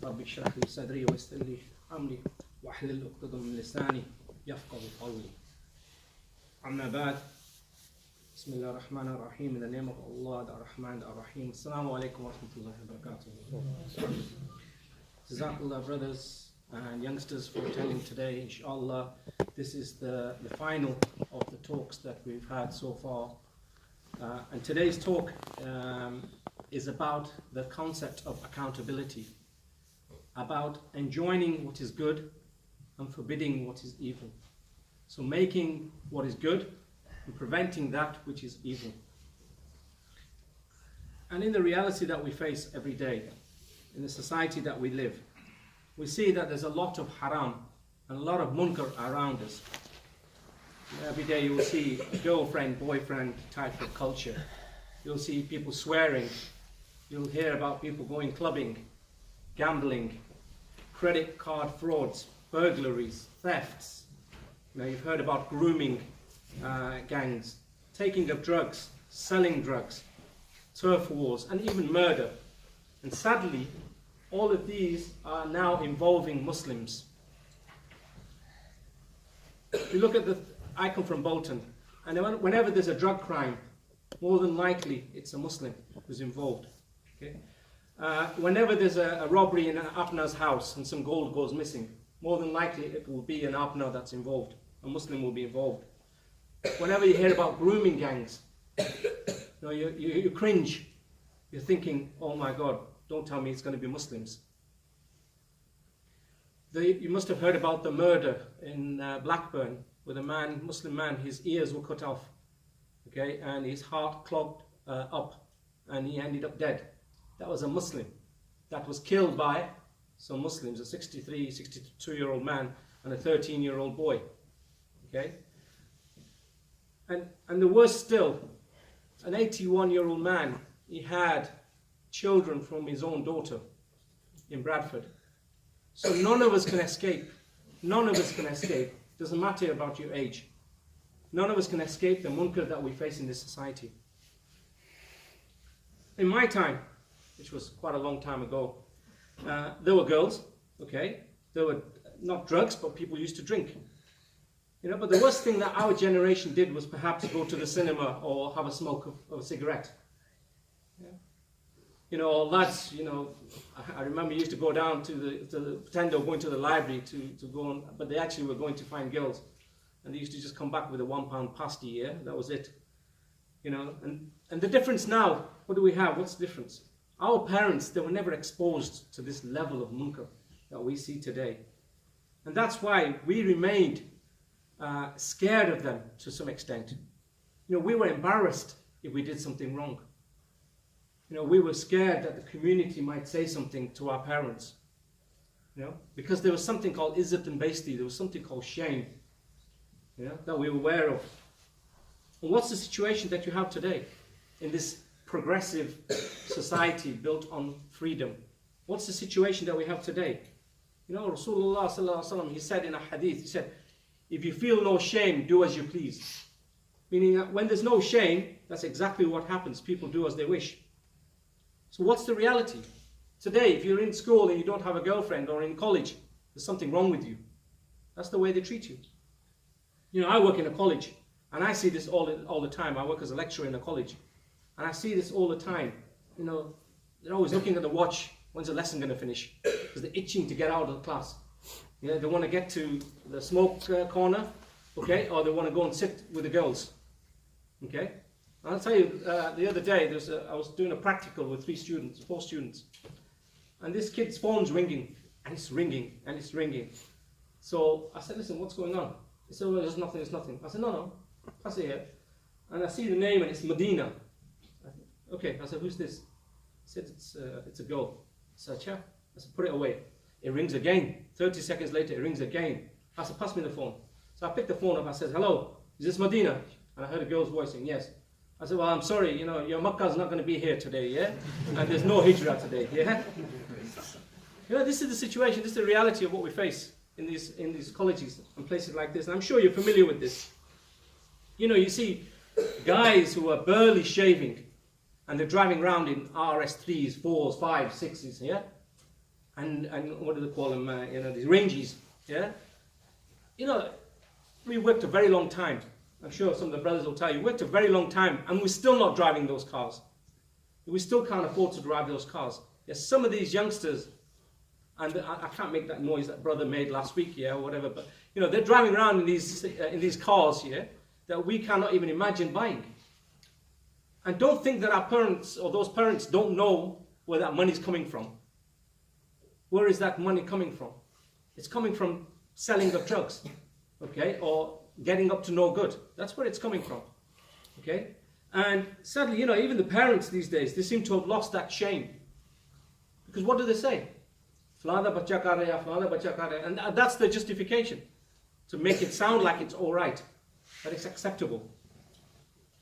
رب اشرح لي صدري ويسر لي أمري واحلل عقدة من لساني يفقهوا قولي. أما بعد. بسم الله الرحمن الرحيم. In the name of Allah, the Rahman, the Rahim. Assalamu alaikum wa rahmatullahi wa barakatuh. Jazakallah, brothers and youngsters, for attending today. Inshallah, this is the final of the talks that we've had so far. And today's talk is about the concept of accountability, about enjoining what is good and forbidding what is evil. So making what is good and preventing that which is evil. And in the reality that we face every day, in the society that we live, we see that there's a lot of haram and a lot of munkar around us. Every day you will see a girlfriend, boyfriend type of culture. You'll see people swearing. You'll hear about people going clubbing, gambling, credit card frauds, burglaries, thefts. Now you've heard about grooming gangs, taking of drugs, selling drugs, turf wars, and even murder. And sadly, all of these are now involving Muslims. If you look at I come from Bolton, and whenever there's a drug crime, more than likely it's a Muslim who's involved. Okay? Whenever there's a robbery in an Apna's house and some gold goes missing, more than likely it will be an Apna that's involved. A Muslim will be involved. Whenever you hear about grooming gangs, you cringe. You're thinking, oh my God, don't tell me it's going to be Muslims. You must have heard about the murder in Blackburn, with a Muslim man, his ears were cut off, okay, and his heart clogged up, and he ended up dead. That was a Muslim that was killed by some Muslims, a 63, 62-year-old man and a 13-year-old boy, okay? And the worst still, an 81-year-old man, he had children from his own daughter in Bradford. So none of us can escape. None of us can escape. Doesn't matter about your age. None of us can escape the munkar that we face in this society. In my time, which was quite a long time ago, there were girls, okay? There were not drugs, but people used to drink. But the worst thing that our generation did was perhaps go to the cinema or have a smoke of a cigarette. Lads, I remember you used to go down to pretend they were going to the library to go on, but they actually were going to find girls. And they used to just come back with a £1 pasty, yeah? That was it. And the difference now, what do we have? What's the difference? Our parents, they were never exposed to this level of munkar that we see today. And that's why we remained scared of them to some extent. We were embarrassed if we did something wrong. We were scared that the community might say something to our parents. Because there was something called izzat and basti, there was something called shame, that we were aware of. And what's the situation that you have today in this progressive society built on freedom? What's the situation that we have today? Rasulullah sallallahu alaihi wasallam, he said in a hadith, he said, if you feel no shame, do as you please. Meaning that when there's no shame, that's exactly what happens. People do as they wish. So what's the reality? Today, if you're in school and you don't have a girlfriend, or in college, there's something wrong with you. That's the way they treat you. I work in a college, and I see this all the time. I work as a lecturer in a college, and I see this all the time. They're always looking at the watch. When's the lesson going to finish? Because they're itching to get out of the class. They want to get to the smoke corner, okay, or they want to go and sit with the girls, okay. I'll tell you, the other day, I was doing a practical with 4 students, and this kid's phone's ringing, and it's ringing, and it's ringing. So I said, listen, what's going on? He said, well, there's nothing. I said, no, pass it here. And I see the name, and it's Medina. Okay, I said, who's this? He said, it's a girl. I said, yeah. I said, put it away. It rings again. 30 seconds later, it rings again. I said, pass me the phone. So I picked the phone up, I said, hello, is this Medina? And I heard a girl's voice saying, yes. I said, well, I'm sorry, your Makkah's not going to be here today, yeah? And there's no hijrah today, yeah? This is the situation, this is the reality of what we face in these colleges and places like this. And I'm sure you're familiar with this. You see guys who are barely shaving, and they're driving around in RS3s, 4s, 5s, 6s, yeah? and what do they call them? These ranges. Yeah. We worked a very long time. I'm sure some of the brothers will tell you, we worked a very long time, and we're still not driving those cars. We still can't afford to drive those cars. Yes, some of these youngsters, and I can't make that noise that brother made last week, or whatever, but they're driving around in these cars here that we cannot even imagine buying. And don't think that our parents or those parents don't know where that money's coming from. Where is that money coming from? It's coming from selling of drugs, okay, or getting up to no good. That's where it's coming from, okay? And sadly, even the parents these days, they seem to have lost that shame. Because what do they say? Flada bacha kar raha, flada bacha kar raha. And that's the justification, to make it sound like it's all right, that it's acceptable.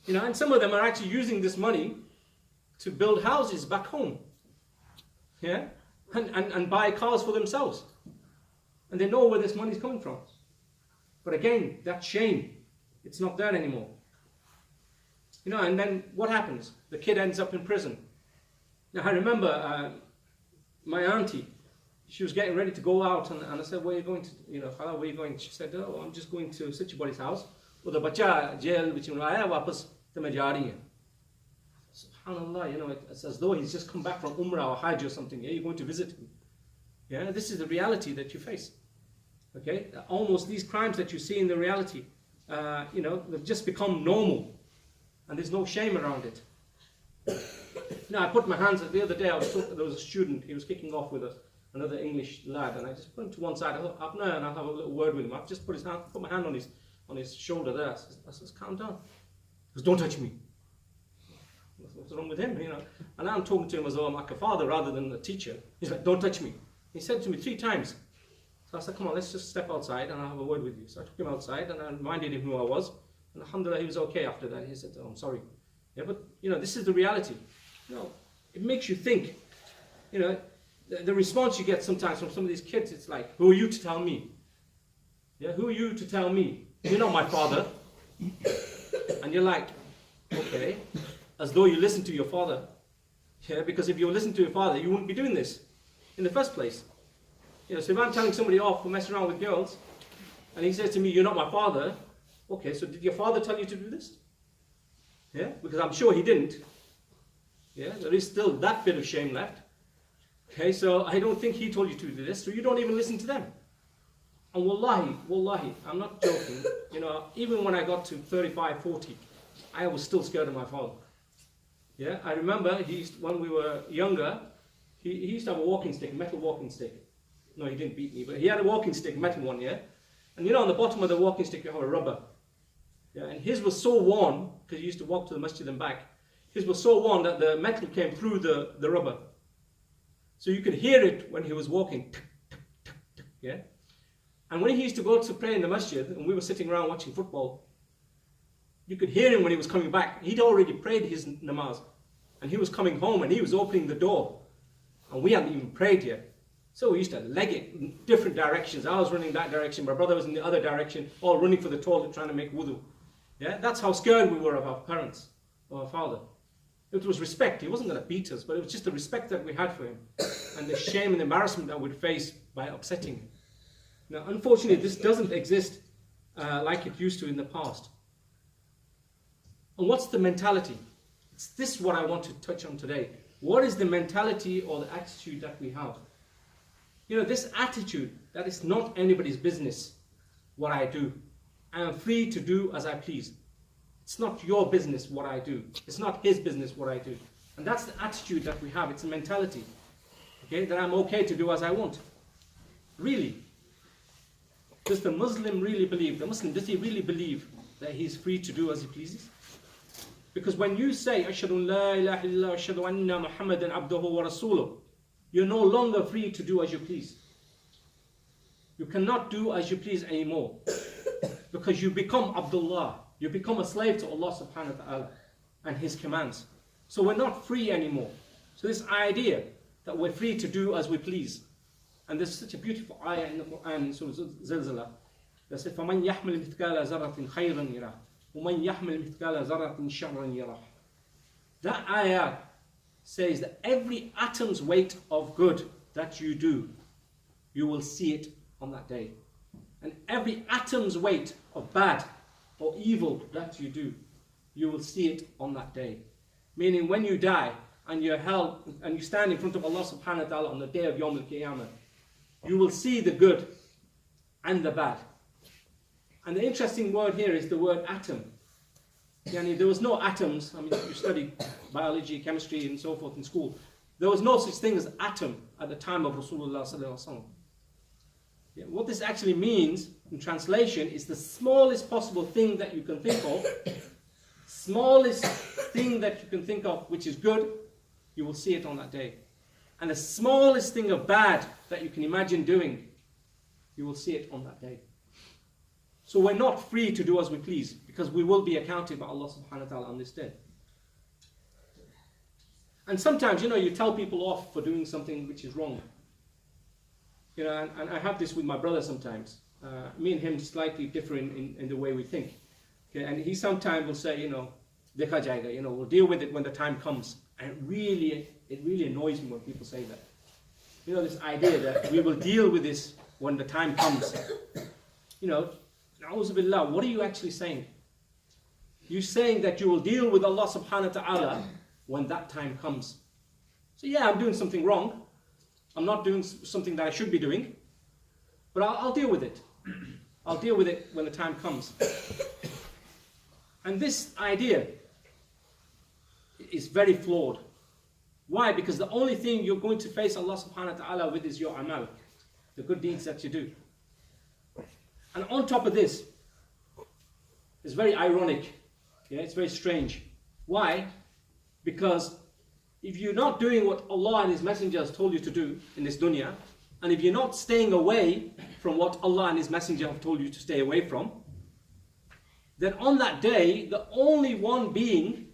And some of them are actually using this money to build houses back home, yeah, and buy cars for themselves. And they know where this money is coming from. But again, that shame, it's not there anymore. And then what happens? The kid ends up in prison. Now I remember my auntie, she was getting ready to go out, and I said, where are you going to, Khala, where are you going? She said, oh, I'm just going to such body's house. Well, the bacha jail, which wapas tamajari. Subhanallah, it's as though he's just come back from Umrah or Hajj or something. Yeah, you're going to visit him. Yeah, this is the reality that you face. Okay, almost these crimes that you see in the reality, they've just become normal, and there's no shame around it. I put my hands. The other day, there was a student. He was kicking off with another English lad, and I just put him to one side. I thought, and I'll have a little word with him. I've just put my hand on his shoulder there. I says, calm down. He goes, don't touch me. What's wrong with him? And I'm talking to him as though I'm like a father rather than a teacher. He's like, don't touch me. He said to me 3 times. So I said, come on, let's just step outside and I'll have a word with you. So I took him outside and I reminded him who I was. And alhamdulillah, he was okay after that. He said, oh, I'm sorry. Yeah, but, this is the reality. It makes you think. The response you get sometimes from some of these kids, it's like, who are you to tell me? Yeah, who are you to tell me? You're not my father. And you're like, okay, as though you listen to your father. Yeah, because if you listen to your father, you wouldn't be doing this in the first place. So if I'm telling somebody off for messing around with girls, and he says to me, you're not my father, okay, so did your father tell you to do this? Yeah, because I'm sure he didn't. Yeah, there is still that bit of shame left. Okay, so I don't think he told you to do this, so you don't even listen to them. And wallahi, I'm not joking, even when I got to 35, 40, I was still scared of my father. Yeah, I remember when we were younger, he used to have a walking stick, a metal walking stick. No, he didn't beat me, but he had a walking stick, metal one, yeah? And on the bottom of the walking stick you have a rubber. Yeah, and his was so worn, because he used to walk to the masjid and back, his was so worn that the metal came through the rubber. So you could hear it when he was walking. Yeah? And when he used to go to pray in the masjid, and we were sitting around watching football, you could hear him when he was coming back. He'd already prayed his namaz. And he was coming home, and he was opening the door. And we hadn't even prayed yet. So we used to leg it in different directions. I was running that direction, my brother was in the other direction, all running for the toilet trying to make wudu. Yeah? That's how scared we were of our parents, of our father. It was respect. He wasn't going to beat us, but it was just the respect that we had for him and the shame and embarrassment that we'd face by upsetting him. Now, unfortunately, this doesn't exist like it used to in the past. And what's the mentality? It's this what I want to touch on today. What is the mentality or the attitude that we have? This attitude that it's not anybody's business what I do. I am free to do as I please. It's not your business what I do. It's not his business what I do. And that's the attitude that we have. It's a mentality. Okay, that I'm okay to do as I want. Really. Does the Muslim really believe, does he really believe that he's free to do as he pleases? Because when you say, Ashhadu an la ilaha illallah, Ashhadu anna Muhammadan abduhu wa rasuluh, you're no longer free to do as you please. You cannot do as you please anymore. Because you become Abdullah. You become a slave to Allah subhanahu wa ta'ala and His commands. So we're not free anymore. So this idea that we're free to do as we please. And there's such a beautiful ayah in the Quran in Surah Zilzala that says, فَمَنْ يَحْمِلْ مِثْقَالَ زَرَّةٍ خَيْرًا يَرَهُ وَمَنْ يَحْمِلْ مِثْقَالَ زَرَّةٍ شَرًّا يَرَهُ. That ayah says that every atom's weight of good that you do, you will see it on that day. And every atom's weight of bad or evil that you do, you will see it on that day. Meaning when you die and you're held and you stand in front of Allah subhanahu wa ta'ala on the day of Yawm al-Qiyamah, you will see the good and the bad. And the interesting word here is the word atom. Yani there was no atoms. I mean, you study biology, chemistry and so forth in school. There was no such thing as atom at the time of Rasulullah sallallahu alaihi wasallam. What this actually means in translation is the smallest possible thing that you can think of, smallest thing that you can think of which is good, you will see it on that day. And the smallest thing of bad that you can imagine doing, you will see it on that day. So we're not free to do as we please, because we will be accounted by Allah subhanahu wa ta'ala on this day. And sometimes, you tell people off for doing something which is wrong. And I have this with my brother sometimes. Me and him slightly differ in the way we think. Okay, and he sometimes will say, dekha jayega, we'll deal with it when the time comes. And it really annoys me when people say that. This idea that we will deal with this when the time comes. Na'udhu billah, what are you actually saying? You're saying that you will deal with Allah subhanahu wa ta'ala when that time comes. So yeah, I'm doing something wrong. I'm not doing something that I should be doing. But I'll deal with it. I'll deal with it when the time comes. And this idea is very flawed. Why? Because the only thing you're going to face Allah subhanahu wa ta'ala with is your amal, the good deeds that you do. And on top of this, it's very ironic. It's very strange. Why? Because if you're not doing what Allah and His Messenger has told you to do in this dunya, and if you're not staying away from what Allah and His Messenger have told you to stay away from, then on that day, the only one being,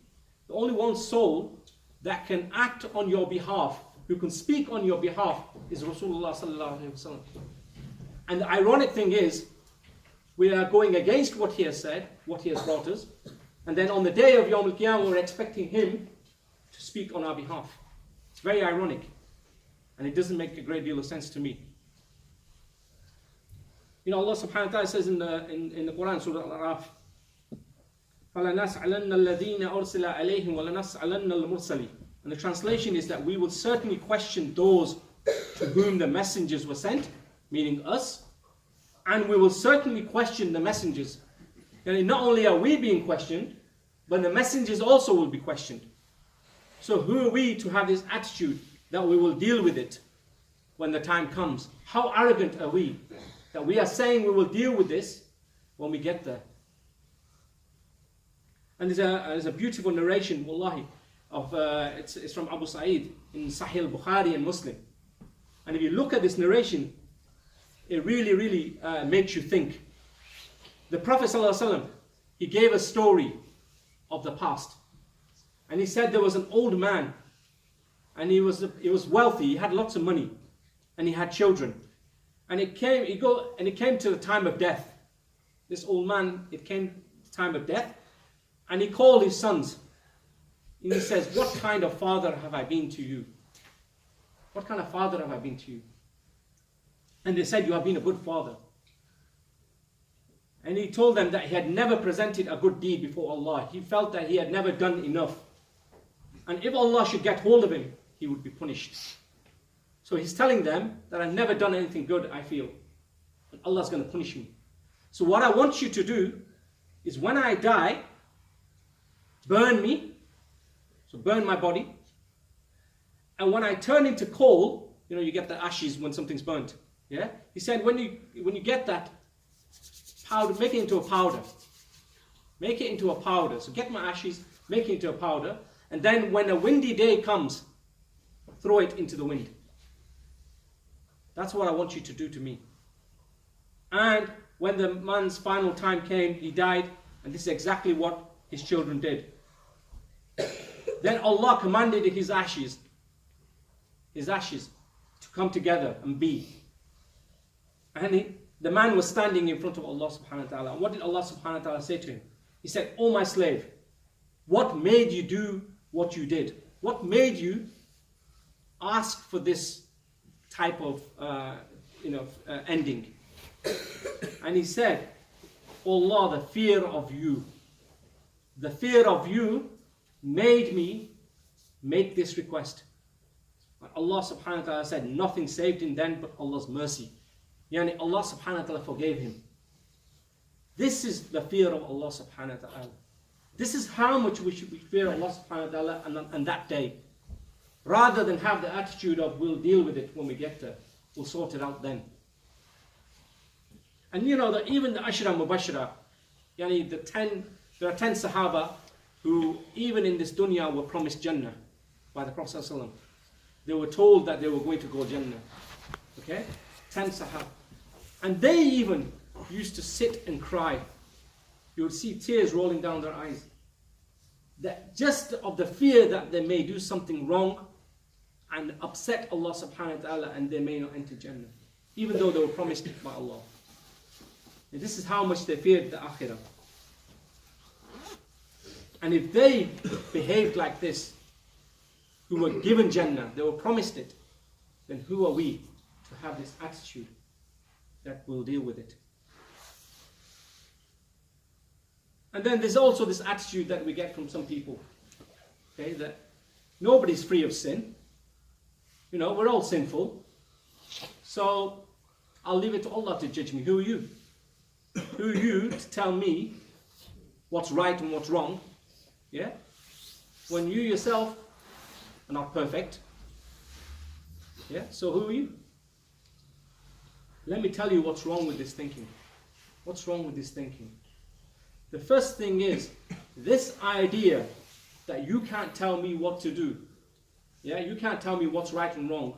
the only one soul that can act on your behalf, who can speak on your behalf, is Rasulullah sallallahu alaihi wasallam. And the ironic thing is, we are going against what he has said, what he has brought us, and then on the day of Yawm al-Qiyamah, we're expecting him to speak on our behalf. It's very ironic, and it doesn't make a great deal of sense to me. Allah subhanahu wa ta'ala says in the Quran, Surah Al-Araf, فَلَنَسْأَلَنَّ الَّذِينَ أُرْسِلَ عَلَيْهِمْ وَلَنَسْأَلَنَّ الْمُرْسَلِينَ. And the translation is that we will certainly question those to whom the messengers were sent, meaning us, and we will certainly question the messengers. And not only are we being questioned, but the messengers also will be questioned. So who are we to have this attitude that we will deal with it when the time comes? How arrogant are we that we are saying we will deal with this when we get there? And there's a beautiful narration, wallahi, of it's from Abu Sa'id in Sahih al-Bukhari and Muslim. And if you look at this narration, it really makes you think. The Prophet ﷺ, he gave a story of the past. And he said there was an old man, and he was wealthy, he had lots of money, and he had children. And it came to the time of death. This old man, it came to the time of death, and he called his sons. And he says, "What kind of father have I been to you? What kind of father have I been to you?" And they said, "You have been a good father." And he told them that he had never presented a good deed before Allah. He felt that he had never done enough. And if Allah should get hold of him, he would be punished. So he's telling them that I've never done anything good, I feel. And Allah's going to punish me. So what I want you to do is when I die, burn me. So burn my body. And when I turn into coal, you get the ashes when something's burnt. Yeah? He said when you get that powder, make it into a powder. Make it into a powder. So get my ashes, make it into a powder. And then when a windy day comes, throw it into the wind. That's what I want you to do to me. And when the man's final time came, he died. And this is exactly what his children did. Then Allah commanded his ashes to come together and be. And the man was standing in front of Allah subhanahu wa ta'ala. And what did Allah subhanahu wa ta'ala say to him? He said, "Oh my slave, what made you do what you did? What made you ask for this type of ending. And he said, Allah, the fear of you made me make this request. Allah subhanahu wa ta'ala said, nothing saved him then but Allah's mercy. Yani Allah subhanahu wa ta'ala forgave him. This is the fear of Allah subhanahu wa ta'ala. This is how much we should fear Allah subhanahu wa ta'ala on that day. Rather than have the attitude of, we'll deal with it when we get there. We'll sort it out then. And that even the Ashra Mubashra, yani there are 10 Sahaba who even in this dunya were promised Jannah by the Prophet ﷺ. They were told that they were going to go Jannah. Okay? 10 Sahaba. And they even used to sit and cry. You would see tears rolling down their eyes. That just of the fear that they may do something wrong and upset Allah subhanahu wa ta'ala and they may not enter Jannah. Even though they were promised it by Allah. And this is how much they feared the Akhirah. And if they behaved like this, who were given Jannah, they were promised it, then who are we to have this attitude that we'll deal with it? And then there's also this attitude that we get from some people, okay, that nobody's free of sin. We're all sinful. So I'll leave it to Allah to judge me. Who are you? Who are you to tell me what's right and what's wrong? Yeah? When you yourself are not perfect. Yeah? So who are you? Let me tell you what's wrong with this thinking. What's wrong with this thinking? The first thing is this idea that you can't tell me what to do. Yeah, you can't tell me what's right and wrong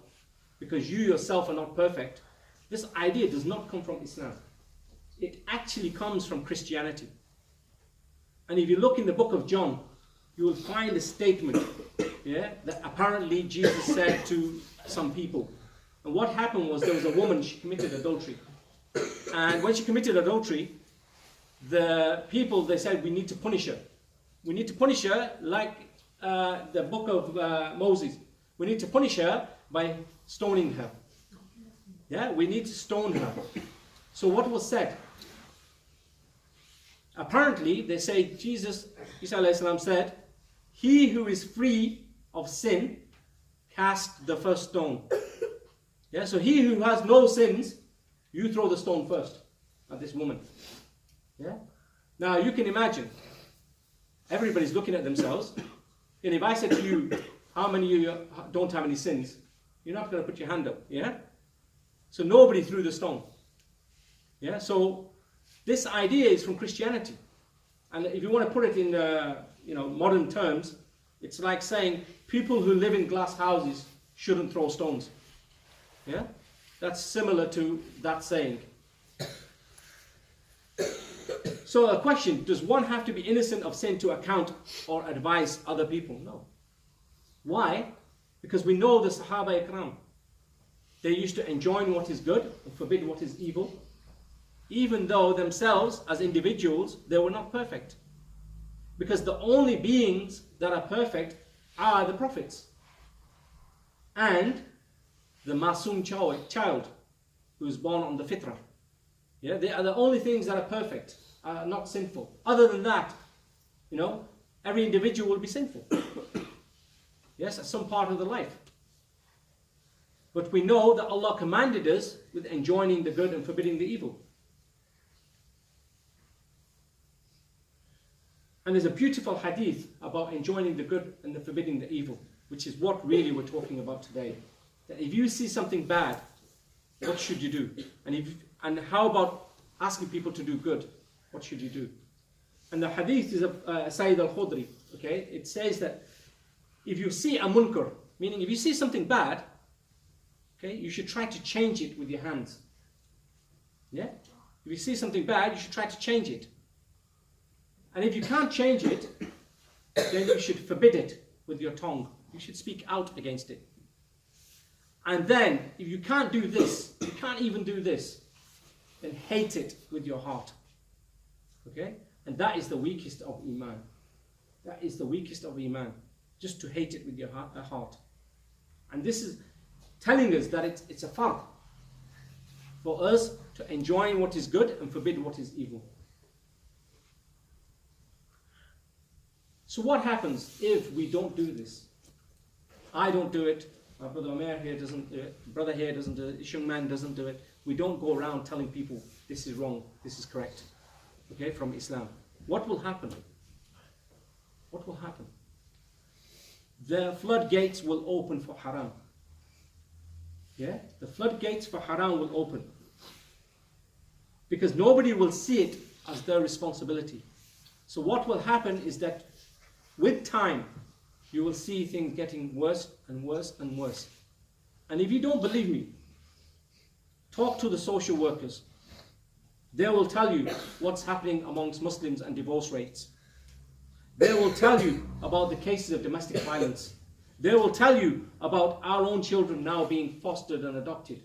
because you yourself are not perfect. This idea does not come from Islam. It actually comes from Christianity. And if you look in the book of John, you will find a statement, that apparently Jesus said to some people. And what happened was there was a woman, she committed adultery. And when she committed adultery, the people, they said, we need to punish her. We need to punish her like the book of Moses. We need to punish her by stoning her. Yeah, we need to stone her. So what was said? Apparently, they say Jesus, Isa alayhi salam said, he who is free of sin, cast the first stone. Yeah, so he who has no sins, you throw the stone first at this woman. Yeah. Now you can imagine, everybody's looking at themselves. And if I said to you, how many of you don't have any sins? You're not going to put your hand up. Yeah. So nobody threw the stone. Yeah. So this idea is from Christianity, and if you want to put it in modern terms, it's like saying people who live in glass houses shouldn't throw stones. Yeah, that's similar to that saying. So a question, does one have to be innocent of sin to account or advise other people? No. Why? Because we know the Sahaba Ikram. They used to enjoin what is good and forbid what is evil, even though themselves as individuals, they were not perfect. Because the only beings that are perfect are the prophets and the Masum child who is born on the fitrah. Yeah, they are the only things that are perfect, are not sinful. Other than that, every individual will be sinful. Yes, at some part of the life. But we know that Allah commanded us with enjoining the good and forbidding the evil. And there's a beautiful hadith about enjoining the good and the forbidding the evil, which is what really we're talking about today. That if you see something bad, what should you do? And how about asking people to do good? What should you do? And the hadith is of Sayyid al-Khudri. Okay, it says that if you see a munkar, meaning if you see something bad, okay, you should try to change it with your hands. Yeah? If you see something bad, you should try to change it. And if you can't change it, then you should forbid it with your tongue. You should speak out against it. And then, if you can't do this, you can't even do this, then hate it with your heart. Okay? And that is the weakest of Iman. That is the weakest of Iman. Just to hate it with your heart. And this is, telling us that it's a fard for us to enjoin what is good and forbid what is evil. So what happens if we don't do this? I don't do it, my brother Omer here doesn't do it, brother here doesn't do it, this young man doesn't do it. We don't go around telling people this is wrong, this is correct, okay, from Islam. What will happen? What will happen? The floodgates will open for haram. Yeah? The floodgates for haram will open. Because nobody will see it as their responsibility. So what will happen is that with time, you will see things getting worse and worse and worse. And if you don't believe me, talk to the social workers. They will tell you what's happening amongst Muslims and divorce rates. They will tell you about the cases of domestic violence. They will tell you about our own children now being fostered and adopted.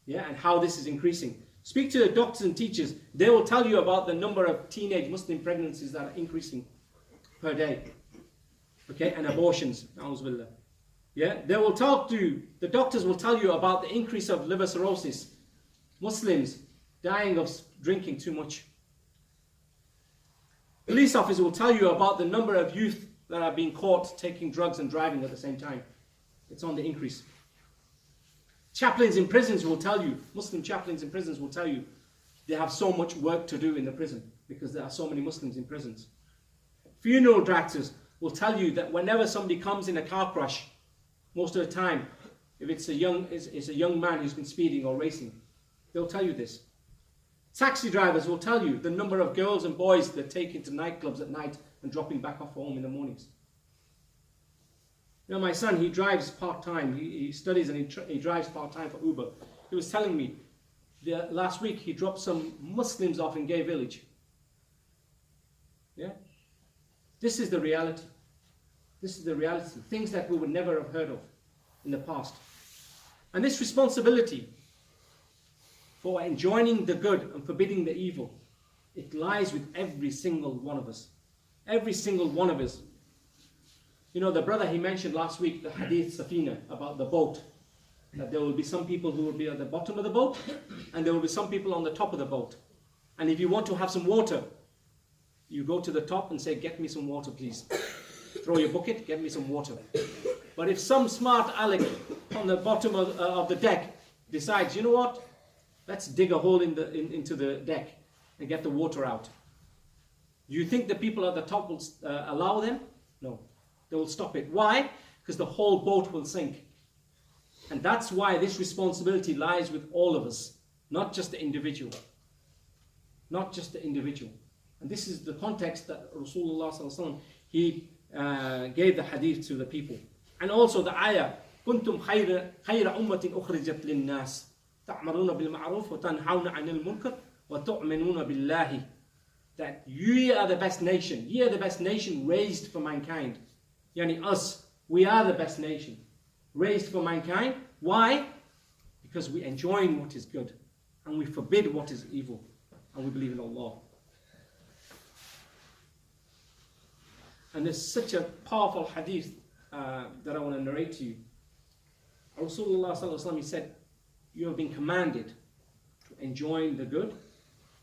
Yeah, and how this is increasing. Speak to the doctors and teachers. They will tell you about the number of teenage Muslim pregnancies that are increasing per day. Okay, and abortions. Yeah, they will talk to, the doctors will tell you about the increase of liver cirrhosis. Muslims dying of drinking too much. Police officers will tell you about the number of youth that are being caught taking drugs and driving at the same time. It's on the increase. Chaplains in prisons will tell you, Muslim chaplains in prisons will tell you, they have so much work to do in the prison because there are so many Muslims in prisons. Funeral directors will tell you that whenever somebody comes in a car crash, most of the time, if it's a young man who's been speeding or racing, they'll tell you this. Taxi drivers will tell you the number of girls and boys that take into nightclubs at night and dropping back off home in the mornings. You know, my son, he drives part-time. He studies and he drives part-time for Uber. He was telling me last week he dropped some Muslims off in Gay Village. Yeah? This is the reality. This is the reality. Things that we would never have heard of in the past. And this responsibility for enjoining the good and forbidding the evil, it lies with every single one of us. Every single one of us. You know, the brother he mentioned last week, the hadith Safina, about the boat. That there will be some people who will be at the bottom of the boat, and there will be some people on the top of the boat. And if you want to have some water, you go to the top and say, get me some water, please. Throw your bucket, get me some water. But if some smart aleck on the bottom of the deck decides, you know what? Let's dig a hole into the deck and get the water out. Do you think the people at the top will allow them? No. They will stop it. Why? Because the whole boat will sink. And that's why this responsibility lies with all of us, not just the individual. Not just the individual. And this is the context that Rasulullah sallallahu alaihi wasallam, he gave the hadith to the people. And also the ayah, كنتم خير أمة أخرجت للناس تأمرون بالمعروف وتنهون عن المنكر وتؤمنون بالله. That ye are the best nation. Ye are the best nation raised for mankind. Yani us, we are the best nation raised for mankind. Why? Because we enjoin what is good and we forbid what is evil and we believe in Allah. And there's such a powerful hadith that I want to narrate to you. Rasulullah sallallahu alaihi wasallam, he said, you have been commanded to enjoin the good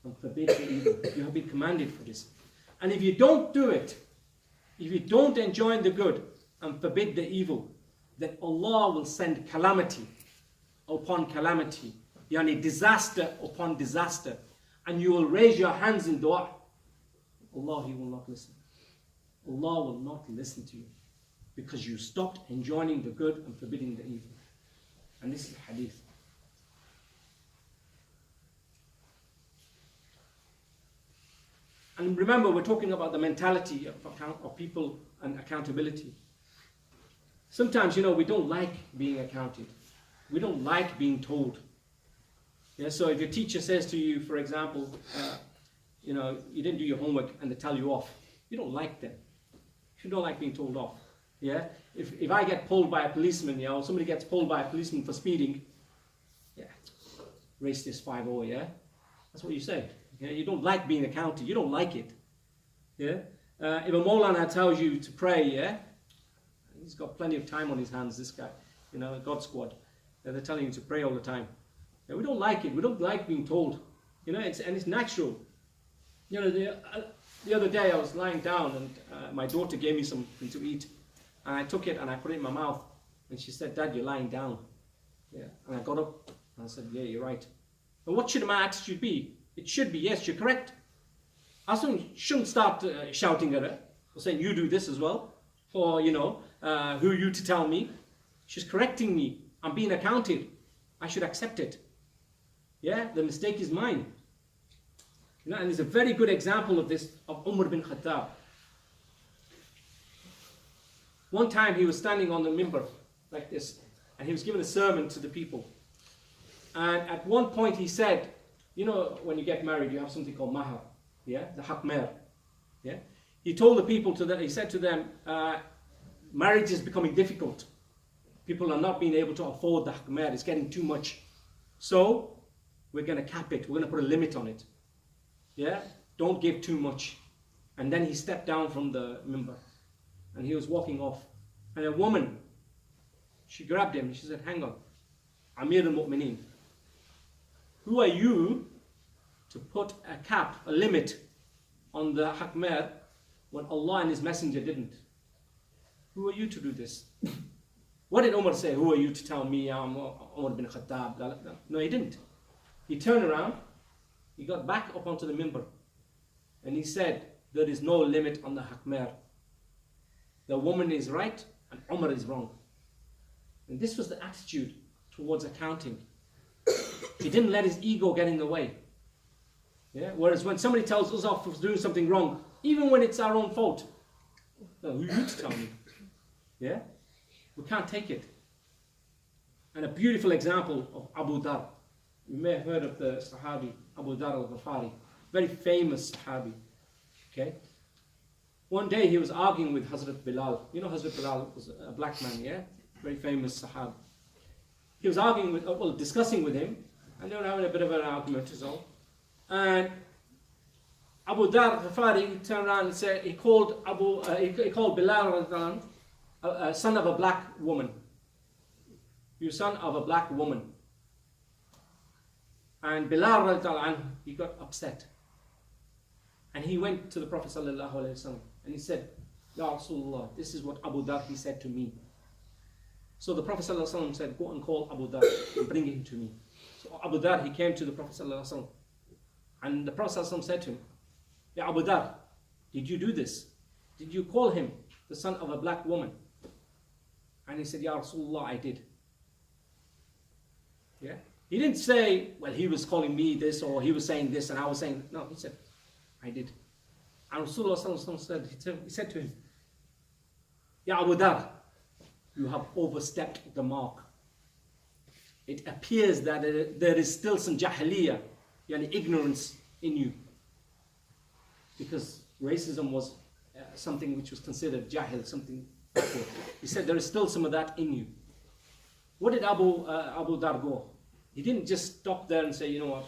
and forbid the evil. You have been commanded for this. And if you don't do it, if you don't enjoin the good and forbid the evil, then Allah will send calamity upon calamity, yani disaster upon disaster, and you will raise your hands in dua. Allah, He will not listen. Allah will not listen to you because you stopped enjoining the good and forbidding the evil. And this is hadith. And remember, we're talking about the mentality of people and accountability. Sometimes, you know, we don't like being accounted. We don't like being told. Yeah, so if your teacher says to you, for example, you know, you didn't do your homework and they tell you off, you don't like them. You don't like being told off. Yeah? If I get pulled by a policeman, you know, or somebody gets pulled by a policeman for speeding, yeah, race this 5-0, yeah? That's what you say. Yeah? You don't like being accounted. You don't like it. Yeah? If a Maulana tells you to pray, yeah? He's got plenty of time on his hands, this guy. God squad. They're telling you to pray all the time. And we don't like it. We don't like being told. It's natural. The other day I was lying down and my daughter gave me something to eat. And I took it and I put it in my mouth. And she said, "Dad, you're lying down." Yeah. And I got up and I said, "Yeah, you're right." And what should my attitude be? It should be, yes, you're correct. I shouldn't start shouting at her or saying, "You do this as well." Or, who are you to tell me? She's correcting me. I'm being accounted. I should accept it. Yeah, the mistake is mine. And there's a very good example of this of Umar bin Khattab. One time he was standing on the minbar like this, and he was giving a sermon to the people. And at one point he said, when you get married, you have something called mahar, yeah, the hakmer, yeah. He told the people he said to them, marriage is becoming difficult. People are not being able to afford the hakmer. It's getting too much. So we're going to cap it. We're going to put a limit on it. Yeah, don't give too much. And then he stepped down from the minbar, and he was walking off. And a woman, she grabbed him and she said, "Hang on, Amir al-Mu'mineen, who are you to put a cap, a limit on the hakmer when Allah and His Messenger didn't? Who are you to do this?" What did Umar say? "Who are you to tell me I'm Umar bin Khattab?" No, he didn't. He turned around, he got back up onto the minbar, and he said, "There is no limit on the hakmer. The woman is right and Umar is wrong." And this was the attitude towards accounting. He didn't let his ego get in the way. Yeah? Whereas when somebody tells us off for doing something wrong, even when it's our own fault, "No, who are you to tell me?" Yeah? We can't take it. And a beautiful example of Abu Dhar. You may have heard of the Sahabi, Abu Dhar al-Ghafari. Very famous Sahabi. Okay? One day he was arguing with Hazrat Bilal. Hazrat Bilal was a black man, yeah? Very famous Sahabi. He was arguing discussing with him, and they were having a bit of an argument as well. And Abu Dhar al-Ghafari turned around and said, he called Bilal a son of a black woman. "You son of a black woman." And Bilal, he got upset. And he went to the Prophet ﷺ and he said, "Ya Rasulullah, this is what Abu Dhar he said to me." So the Prophet ﷺ said, "Go and call Abu Dhar and bring him to me." So Abu Dhar, he came to the Prophet ﷺ, and the Prophet ﷺ said to him, "Ya Abu Dhar, did you do this? Did you call him the son of a black woman?" And he said, "Ya Rasulullah, I did." Yeah? He didn't say, "Well, he was calling me this," or "he was saying this and I was saying." No, he said, "I did." And Rasulullah said, he said to him, "Ya Abu Dhar, you have overstepped the mark. It appears that there is still some jahiliyyah, yani ignorance in you." Because racism was something which was considered jahil, something backward. He said there is still some of that in you. What did Abu Dhar go? He didn't just stop there and say, "You know what,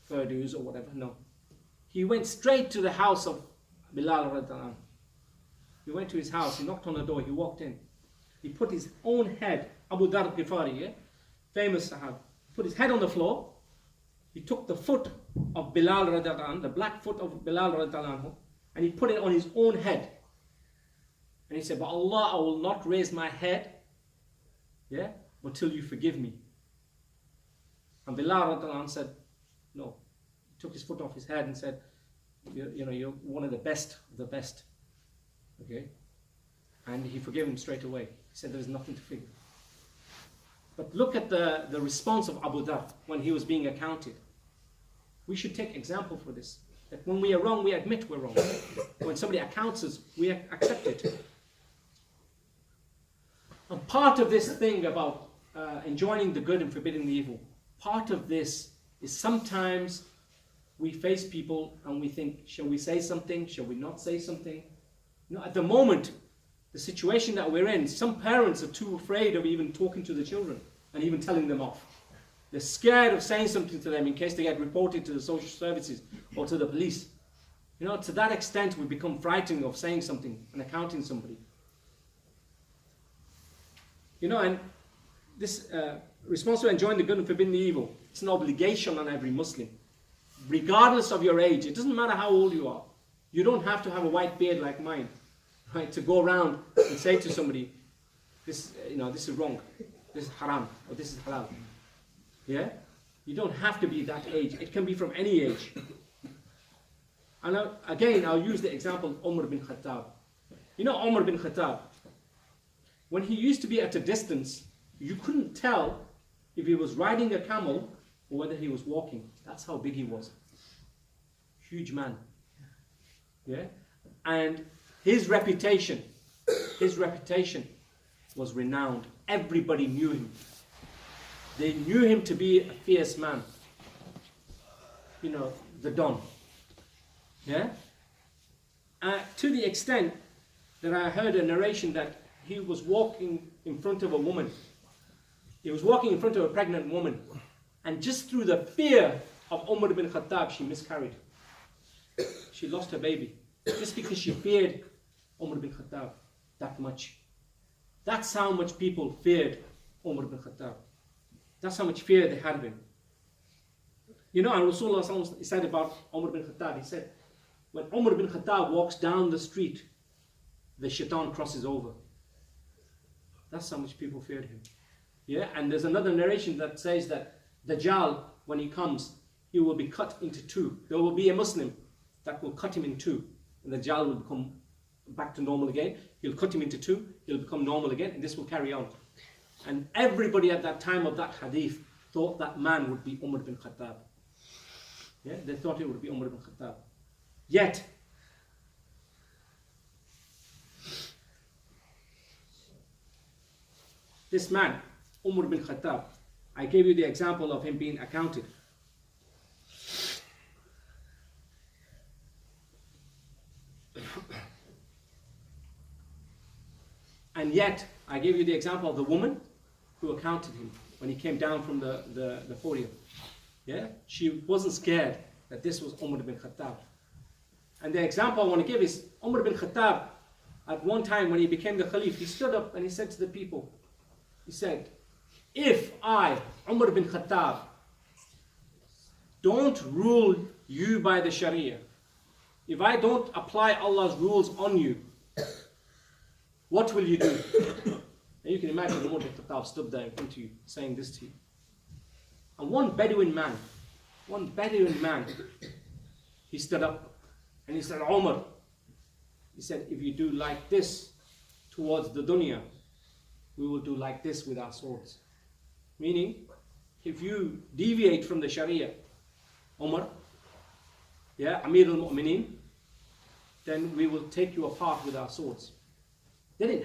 fair dues," or whatever. No. He went straight to the house of Bilal radhiyallahu anhu. He went to his house, he knocked on the door, he walked in. He put his own head, Abu Dhar Ghifari, yeah? Famous Sahab, put his head on the floor. He took the foot of Bilal radhiyallahu anhu, the black foot of Bilal radhiyallahu anhu, and he put it on his own head. And he said, "By Allah, I will not raise my head, yeah, until you forgive me." And Bilal radhiyallahu anhu said, "No." He took his foot off his head and said, you're one of the best of the best. Okay? And he forgave him straight away. He said, "There's nothing to forgive." But look at the response of Abu Dhar when he was being accounted. We should take example for this. That when we are wrong, we admit we're wrong. When somebody accounts us, we accept it. And part of this thing about enjoining the good and forbidding the evil, part of this is sometimes we face people and we think, shall we say something? Shall we not say something? At the moment, the situation that we're in, some parents are too afraid of even talking to the children and even telling them off. They're scared of saying something to them in case they get reported to the social services or to the police. To that extent, we become frightened of saying something and accounting somebody. You know, and this response to enjoin the good and forbidden the evil, it's an obligation on every Muslim, regardless of your age. It doesn't matter how old you are. You don't have to have a white beard like mine, right, to go around and say to somebody, this is wrong, this is haram, or this is halal. Yeah? You don't have to be that age. It can be from any age. And again, I'll use the example of Umar bin Khattab. You know Umar bin Khattab, when he used to be at a distance, you couldn't tell if he was riding a camel or whether he was walking. That's how big he was. Huge man. Yeah? And his reputation was renowned. Everybody knew him. They knew him to be a fierce man. You know, the Don. Yeah? To the extent that I heard a narration that he was walking in front of a woman. He was walking in front of a pregnant woman. And just through the fear of Umar bin Khattab, she miscarried. She lost her baby. Just because she feared Umar bin Khattab that much. That's how much people feared Umar bin Khattab. That's how much fear they had of him. You know, and Rasulullah said about Umar bin Khattab, he said, when Umar bin Khattab walks down the street, the shaitan crosses over. That's how much people feared him. Yeah, and there's another narration that says that Dajjal, when he comes, he will be cut into two. There will be a Muslim that will cut him in two. And Dajjal will become back to normal again. He'll cut him into two. He'll become normal again. And this will carry on. And everybody at that time of that hadith thought that man would be Umar bin Khattab. Yeah, they thought it would be Umar bin Khattab. Yet, this man, Umar bin Khattab, I gave you the example of him being accounted. And yet, I gave you the example of the woman who accounted him when he came down from the podium. Yeah? She wasn't scared that this was Umar bin Khattab. And the example I want to give is Umar bin Khattab, at one time when he became the Khalif, he stood up and he said to the people, he said, if I, Umar bin Khattab, don't rule you by the Sharia, if I don't apply Allah's rules on you, what will you do? And you can imagine Umar bin Khattab stood there in front of you saying this to you. And one Bedouin man, he stood up and he said, Umar, he said, if you do like this towards the dunya, we will do like this with our swords. Meaning, if you deviate from the Sharia, Umar, yeah, Amir al-Mu'mineen, then we will take you apart with our swords. They didn't